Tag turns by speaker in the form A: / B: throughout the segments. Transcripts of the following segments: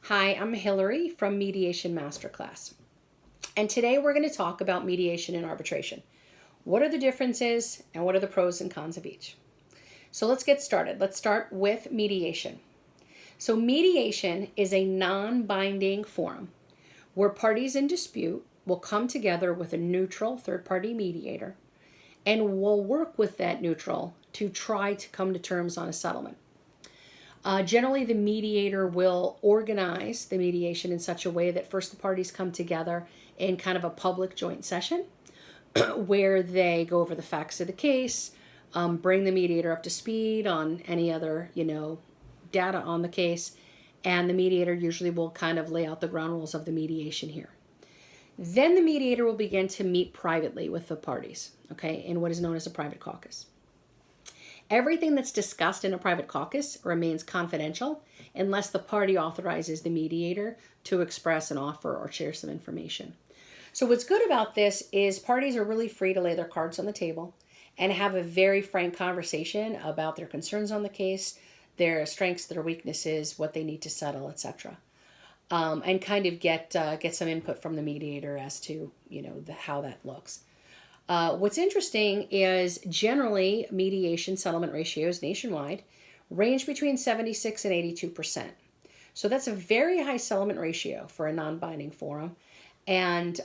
A: Hi, I'm Hillary from Mediation Masterclass. And today we're going to talk about mediation and arbitration. What are the differences and what are the pros and cons of each? So let's get started. Let's start with mediation. So mediation is a non-binding forum where parties in dispute will come together with a neutral third-party mediator and will work with that neutral to try to come to terms on a settlement. Generally, the mediator will organize the mediation in such a way that first the parties come together in kind of a public joint session where they go over the facts of the case, bring the mediator up to speed on any other, data on the case, and the mediator usually will kind of lay out the ground rules of the mediation here. Then the mediator will begin to meet privately with the parties, in what is known as a private caucus. Everything that's discussed in a private caucus remains confidential unless the party authorizes the mediator to express an offer or share some information. So what's good about this is parties are really free to lay their cards on the table and have a very frank conversation about their concerns on the case, their strengths, their weaknesses, what they need to settle, etc. And kind of get some input from the mediator as to how that looks. What's interesting is generally mediation settlement ratios nationwide range between 76 and 82%. So that's a very high settlement ratio for a non-binding forum. And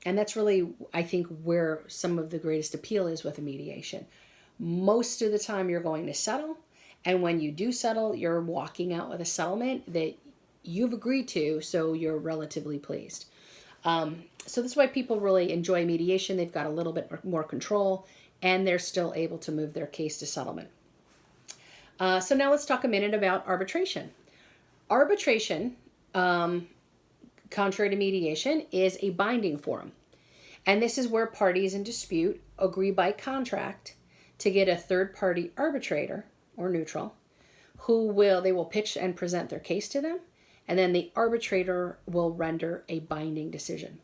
A: that's really, I think, where some of the greatest appeal is with a mediation. Most of the time you're going to settle. And when you do settle, you're walking out with a settlement that you've agreed to, so you're relatively pleased. So that's why people really enjoy mediation. They've got a little bit more control, and they're still able to move their case to settlement. So now let's talk a minute about arbitration. Arbitration, contrary to mediation, is a binding forum. And this is where parties in dispute agree by contract to get a third-party arbitrator, or neutral, they will pitch and present their case to them, and then the arbitrator will render a binding decision.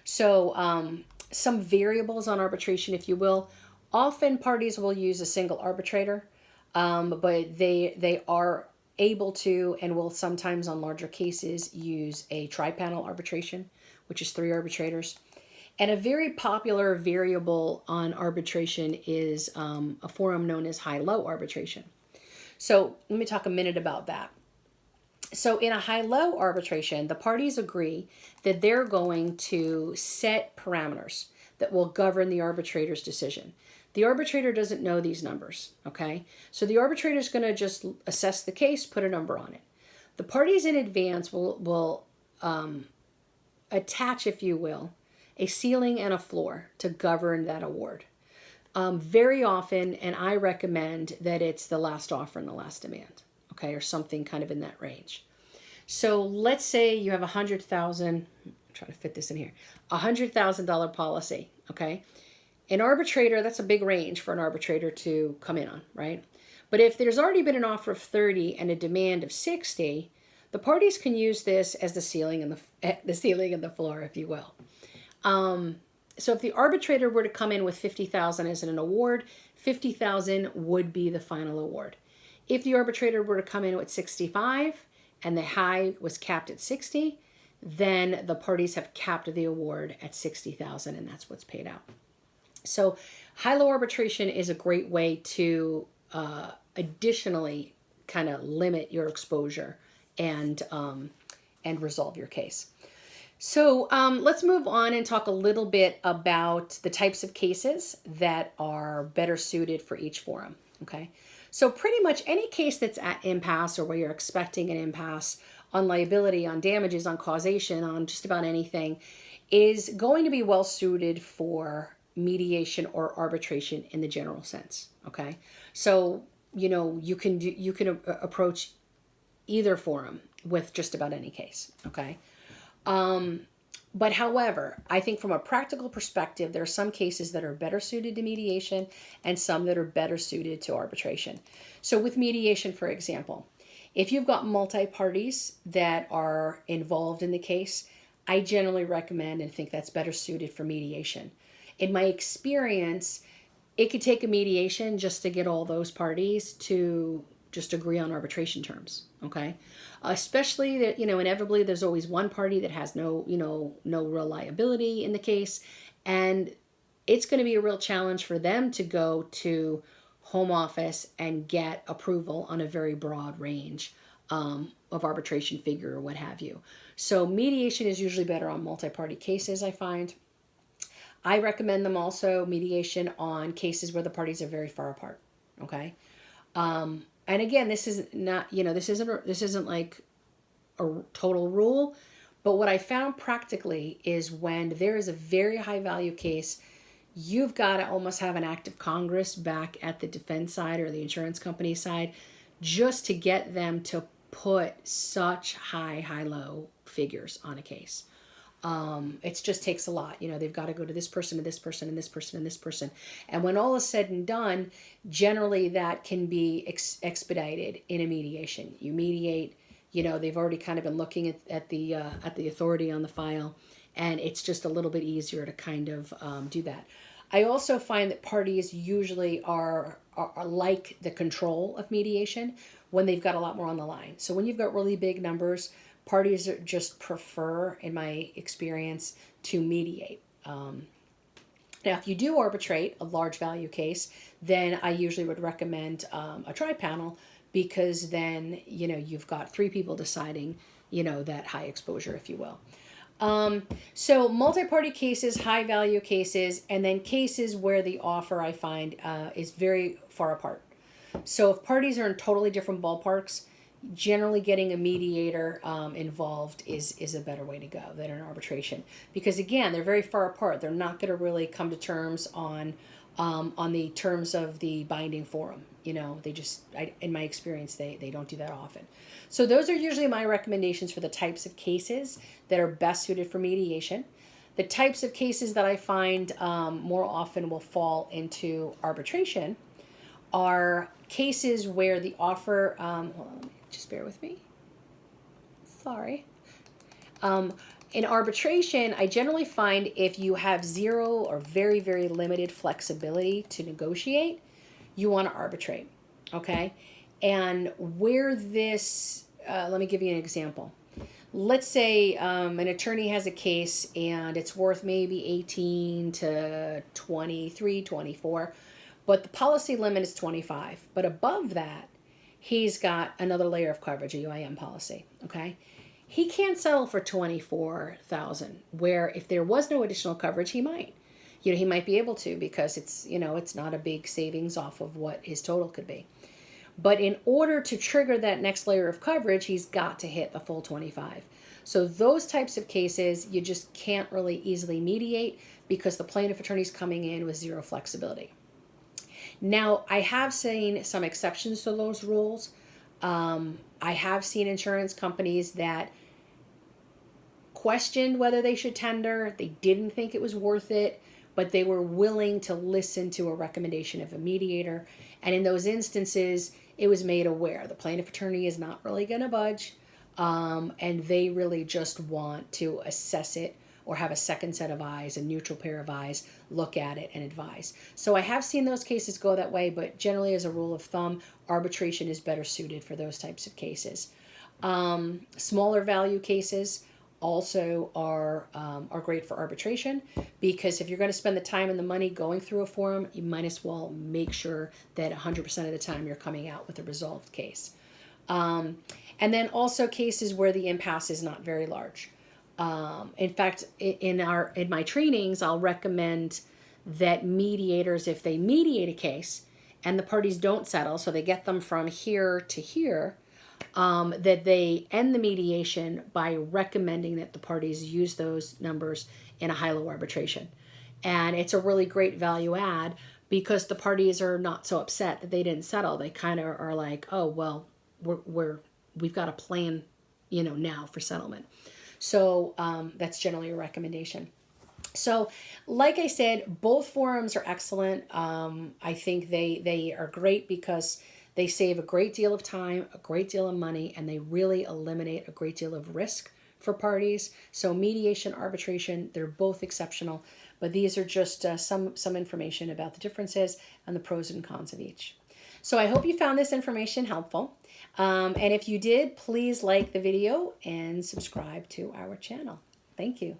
A: So some variables on arbitration, if you will. Often parties will use a single arbitrator, but they are able to and will sometimes on larger cases use a tri-panel arbitration, which is 3 arbitrators. And a very popular variable on arbitration is a forum known as high-low arbitration. So let me talk a minute about that. So in a high-low arbitration, the parties agree that they're going to set parameters that will govern the arbitrator's decision. The arbitrator doesn't know these numbers, So the arbitrator is going to just assess the case, put a number on it. The parties in advance will attach, if you will, a ceiling and a floor to govern that award. Very often, and I recommend that it's the last offer and the last demand. Or something kind of in that range. So let's say you have $100,000, try to fit this in here, $100,000 policy, An arbitrator, that's a big range for an arbitrator to come in on, right? But if there's already been an offer of 30 and a demand of 60, the parties can use this as the ceiling and the floor, if you will. So if the arbitrator were to come in with 50,000 as an award, 50,000 would be the final award. If the arbitrator were to come in with 65 and the high was capped at 60, then the parties have capped the award at 60,000 and that's what's paid out. So high-low arbitration is a great way to additionally kind of limit your exposure and resolve your case. So let's move on and talk a little bit about the types of cases that are better suited for each forum, So pretty much any case that's at impasse or where you're expecting an impasse on liability, on damages, on causation, on just about anything is going to be well suited for mediation or arbitration in the general sense, So, you can approach either forum with just about any case, But however, I think from a practical perspective, there are some cases that are better suited to mediation and some that are better suited to arbitration. So with mediation, for example, if you've got multi-parties that are involved in the case, I generally recommend and think that's better suited for mediation. In my experience, it could take a mediation just to get all those parties to just agree on arbitration terms, okay? Especially that, inevitably there's always one party that has no real liability in the case, and it's going to be a real challenge for them to go to home office and get approval on a very broad range of arbitration figure or what have you. So mediation is usually better on multi-party cases, I find. I recommend them also mediation on cases where the parties are very far apart. Okay. And again, this is not, this isn't like a total rule, but what I found practically is when there is a very high value case, you've got to almost have an act of Congress back at the defense side or the insurance company side just to get them to put such high-low figures on a case. It just takes a lot. They've got to go to this person, and this person, and this person, and this person. And when all is said and done, generally that can be expedited in a mediation. You mediate, they've already kind of been looking at the authority on the file, and it's just a little bit easier to kind of do that. I also find that parties usually are like the control of mediation when they've got a lot more on the line. So when you've got really big numbers, parties just prefer, in my experience, to mediate. Now, if you do arbitrate a large value case, then I usually would recommend a tri-panel, because then, you've got three people deciding, that high exposure, if you will. So multi-party cases, high value cases, and then cases where the offer, I find, is very far apart. So if parties are in totally different ballparks, generally getting a mediator involved is a better way to go than an arbitration, because again, they're very far apart. They're not going to really come to terms on the terms of the binding forum. They just, in my experience, they don't do that often. So those are usually my recommendations for the types of cases that are best suited for mediation. The types of cases that I find more often will fall into arbitration are cases where the offer, hold on, just bear with me. Sorry. In arbitration, I generally find if you have zero or very, very limited flexibility to negotiate, you want to arbitrate, okay? And where this, let me give you an example. Let's say an attorney has a case and it's worth maybe 18 to 23, 24, but the policy limit is 25. But above that, he's got another layer of coverage, a UIM policy, okay? He can't settle for $24,000, where if there was no additional coverage, he might. He might be able to, because it's, it's not a big savings off of what his total could be. But in order to trigger that next layer of coverage, he's got to hit the full 25. So those types of cases, you just can't really easily mediate, because the plaintiff attorney's coming in with zero flexibility. Now, I have seen some exceptions to those rules. I have seen insurance companies that questioned whether they should tender. They didn't think it was worth it, but they were willing to listen to a recommendation of a mediator. And in those instances, it was made aware the plaintiff attorney is not really going to budge, and they really just want to assess it or have a second set of eyes, a neutral pair of eyes, look at it and advise. So I have seen those cases go that way, but generally as a rule of thumb, arbitration is better suited for those types of cases. Smaller value cases also are great for arbitration, because if you're going to spend the time and the money going through a forum, you might as well make sure that 100% of the time you're coming out with a resolved case. And then also cases where the impasse is not very large. In fact, in my trainings, I'll recommend that mediators, if they mediate a case and the parties don't settle, so they get them from here to here, that they end the mediation by recommending that the parties use those numbers in a high-low arbitration. And it's a really great value add, because the parties are not so upset that they didn't settle. They kind of are like, oh, well, we've got a plan, now for settlement. So that's generally a recommendation. So like I said, both forums are excellent. I think they are great because they save a great deal of time, a great deal of money, and they really eliminate a great deal of risk for parties. So mediation, arbitration, they're both exceptional, but these are just some information about the differences and the pros and cons of each. So I hope you found this information helpful. And if you did, please like the video and subscribe to our channel. Thank you.